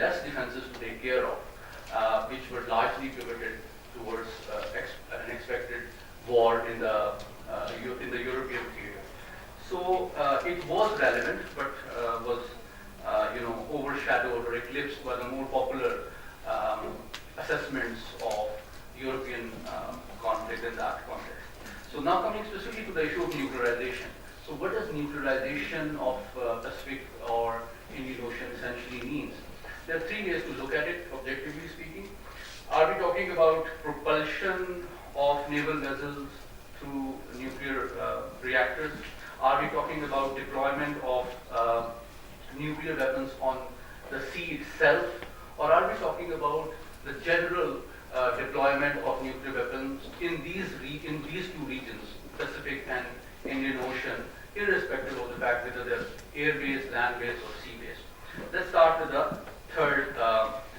less defenses to take care of, which were largely pivoted towards an expected war in the European theater. So it was relevant, but was overshadowed or eclipsed by the more popular assessments of European conflict in that context. So now coming specifically to the issue of nuclearization. So what does nuclearization of Pacific or Indian Ocean essentially means? There are three ways to look at it, objectively speaking. Are we talking about propulsion of naval vessels through nuclear reactors? Are we talking about deployment of nuclear weapons on the sea itself? Or are we talking about the general deployment of nuclear weapons in these two regions, Pacific and Indian Ocean, irrespective of the fact whether they're air-based, land-based, or sea-based? Let's start with the third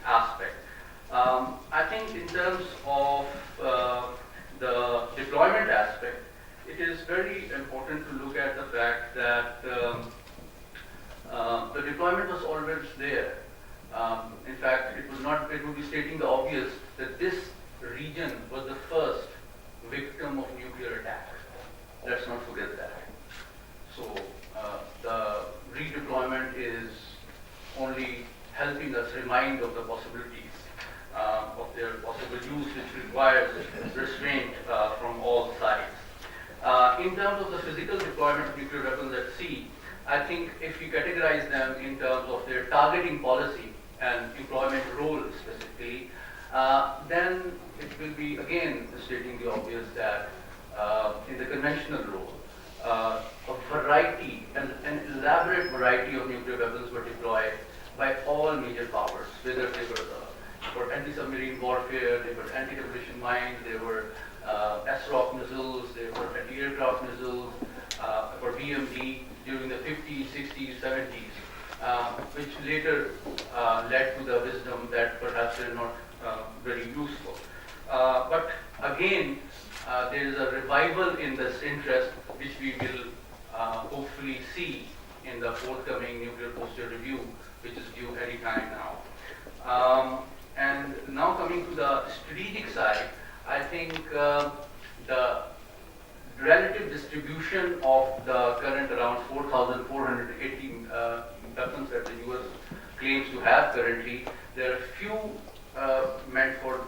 aspect. I think in terms of the deployment aspect, it is very important to look at the fact that the deployment was always there. In fact, it would be stating the obvious that this region was the first victim of nuclear attack. Let's not forget that. So the redeployment is only helping us remind of the possibilities of their possible use, which requires restraint from all sides. In terms of the physical deployment of nuclear weapons at sea, I think if we categorize them in terms of their targeting policy and employment role specifically, then it will be again stating the obvious that in the conventional role, a variety, an elaborate variety of nuclear weapons were deployed by all major powers, whether they were for anti-submarine warfare, they were anti-demolition mines, they were S-ROC missiles, they were anti-aircraft missiles, for BMD during the 50s, 60s, 70s, which later led to the wisdom that perhaps they're not very useful. But again, there is a revival in this interest, which we will hopefully see in the forthcoming nuclear posture review, which is due any time now. And now coming to the strategic side, I think the relative distribution of the current around 4,480 weapons that the US claims to have currently, there are few meant for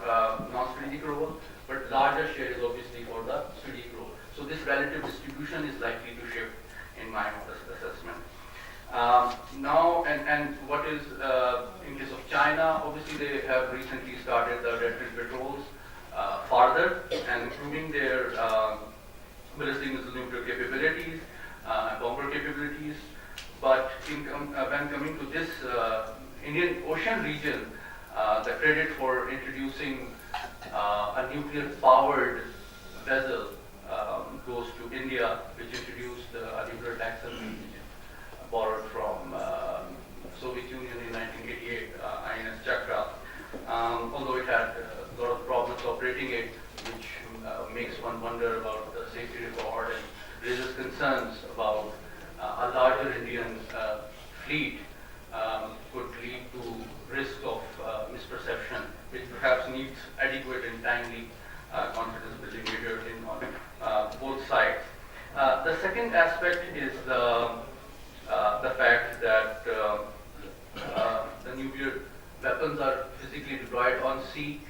non-strategic role, but larger share is obviously for the strategic role. So this relative distribution is likely to shift in my modest assessment. Now, and what is, in case of China, obviously they have recently started the deterrent patrols farther and improving their ballistic missile nuclear capabilities, bomber capabilities. But when coming to this Indian Ocean region, the credit for introducing a nuclear-powered vessel goes to India, which introduced a nuclear attack submarine borrowed from Soviet Union in 1988, INS Chakra. Although it had a lot of problems operating it, which makes one wonder about the safety record and raises concerns about a larger Indian fleet could lead to risk of misperception, which perhaps needs adequate and timely confidence building measures on both sides. The second aspect is the fact that the nuclear weapons are physically deployed on sea.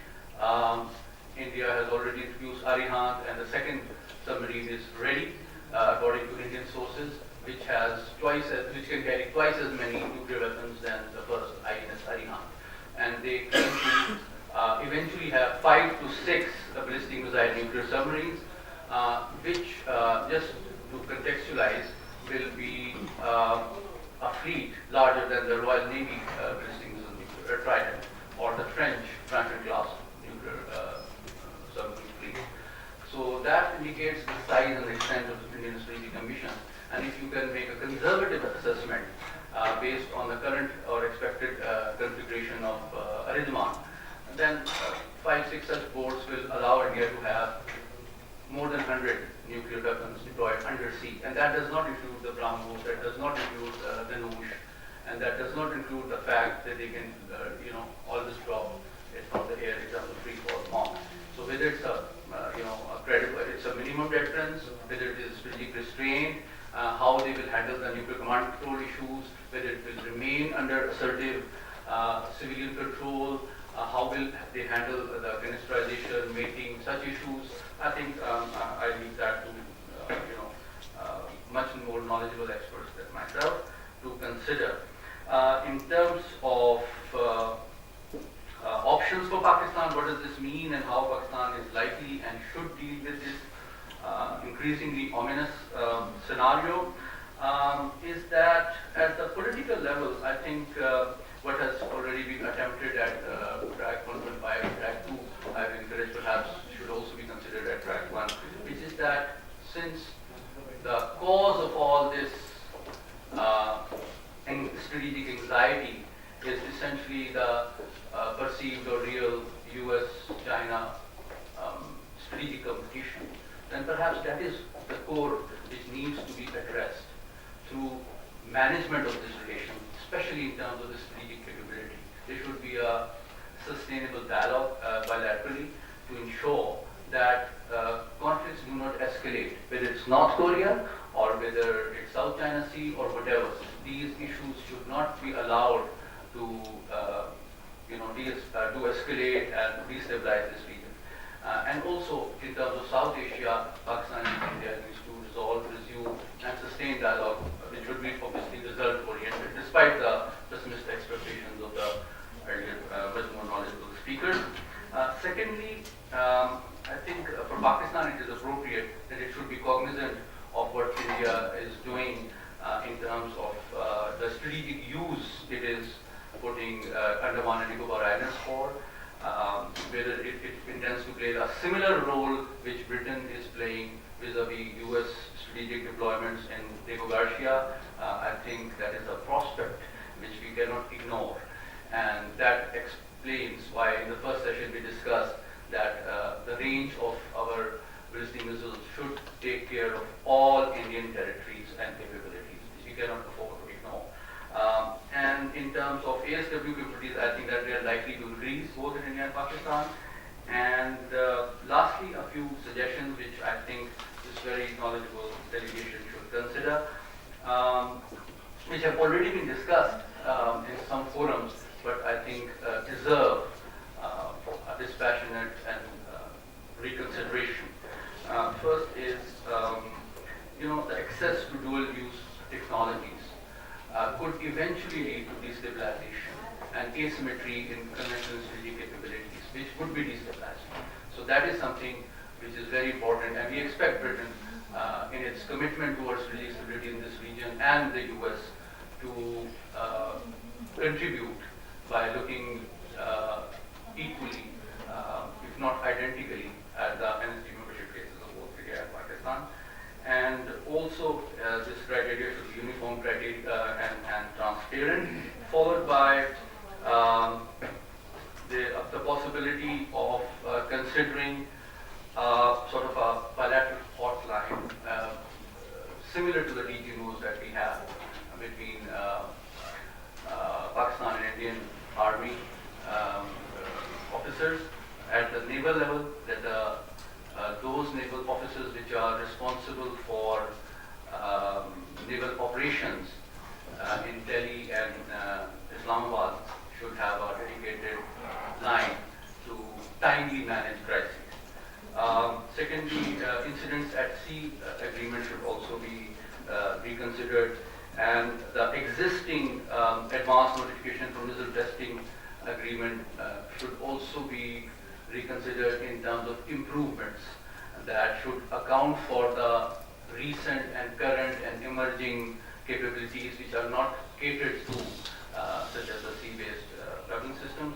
India has already introduced Arihant, and the second submarine is ready, according to Indian sources, which can carry twice as many nuclear weapons than the first INS Arihant. And they claim to eventually have 5 to 6 ballistic missile nuclear submarines, which, just to contextualize, will be a fleet larger than the Royal Navy ballistic missile nuclear Trident or the French Franklin-class nuclear submarine fleet. So that indicates the size and extent of the Indian strategic ambition. And if you can make a conservative assessment based on the current or expected configuration of arrangement, then 5-6 such boats will allow India to have more than 100 nuclear weapons deployed undersea. And that does not include the BrahMos, that does not include the Noosh, And that does not include the fact that they can, always drop it from the air in terms of free fall form. So whether it's it's a minimum deterrence, whether it is strategic restraint, how they will handle the nuclear command control issues, whether it will remain under assertive civilian control, how will they handle the canisterization, mating, such issues. I think I leave that to much more knowledgeable experts than myself to consider. In terms of options for Pakistan, what does this mean and how Pakistan is likely and should deal with this increasingly ominous scenario, is that at the political level, I think what has already been attempted at track 1.5, track 2, I would encourage perhaps should also be considered at track 1, which is that since the cause of all this strategic anxiety is essentially the perceived or real US-China strategic competition, then perhaps that is the core which needs to be addressed through management of this relation, especially in terms of the strategic capability. There should be a sustainable dialogue bilaterally to ensure that conflicts do not escalate, whether it's North Korea or whether it's South China Sea or whatever. These issues should not be allowed to escalate and destabilize this region. And also in terms of South Asia, Pakistan and India needs to resolve, resume and sustain dialogue, which would be obviously result oriented, despite the pessimistic expectations of the earlier, much more knowledgeable speakers. Secondly, I think for Pakistan it is appropriate that it should be cognizant of what India is doing in terms of the strategic use it is putting Andaman and Nicobar Islands for, whether it intends to play a similar role which Britain is playing vis-a-vis US strategic deployments in Diego Garcia. I think that is a prospect which we cannot ignore, and that explains why in the first session we discussed that the range of our ballistic missiles should take care of all Indian territories and capabilities, which we cannot afford to ignore. And in terms of ASW capabilities, I think that they are likely to increase both in India and Pakistan. And lastly, a few suggestions which I think this very knowledgeable delegation should consider, which have already been discussed in some forums, but I think deserve a dispassionate and reconsideration. First is, the access to dual-use technologies could eventually lead to destabilization and asymmetry in conventional strategic capabilities, which would be destabilizing. So that is something which is very important, and we expect Britain, in its commitment towards strategic stability in this region and the US, to contribute by looking equally, if not identically, at the NST membership cases of both India and Pakistan. And also, this criteria should be uniform criteria and transparent, followed by the possibility of considering sort of a bilateral hotline similar to the DGNOs that we have between Pakistan and Indian Army officers at the naval level, that those naval officers which are responsible for naval operations in Delhi and Islamabad should have a dedicated line to timely manage crises. Secondly, incidents at sea agreement should also be reconsidered, and the existing advanced notification for missile testing agreement should also be reconsidered in terms of improvements that should account for the recent and current and emerging capabilities which are not catered to, such as the sea-based weapon systems.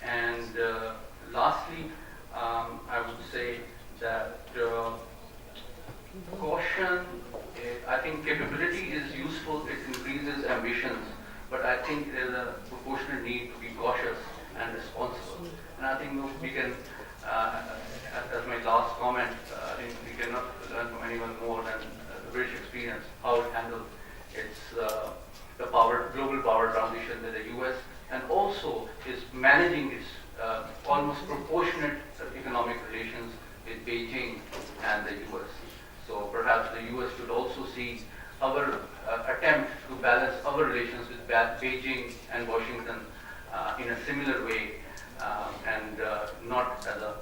And lastly, I would say that caution, I think capability is useful, it increases ambitions, but I think there's a proportionate need to be cautious and responsible. And I think we can, as my last comment, I think we cannot learn from anyone more than the British experience, how it handled its the global power managing its almost proportionate economic relations with Beijing and the US. So perhaps the US should also see our attempt to balance our relations with Beijing and Washington in a similar way, and not as a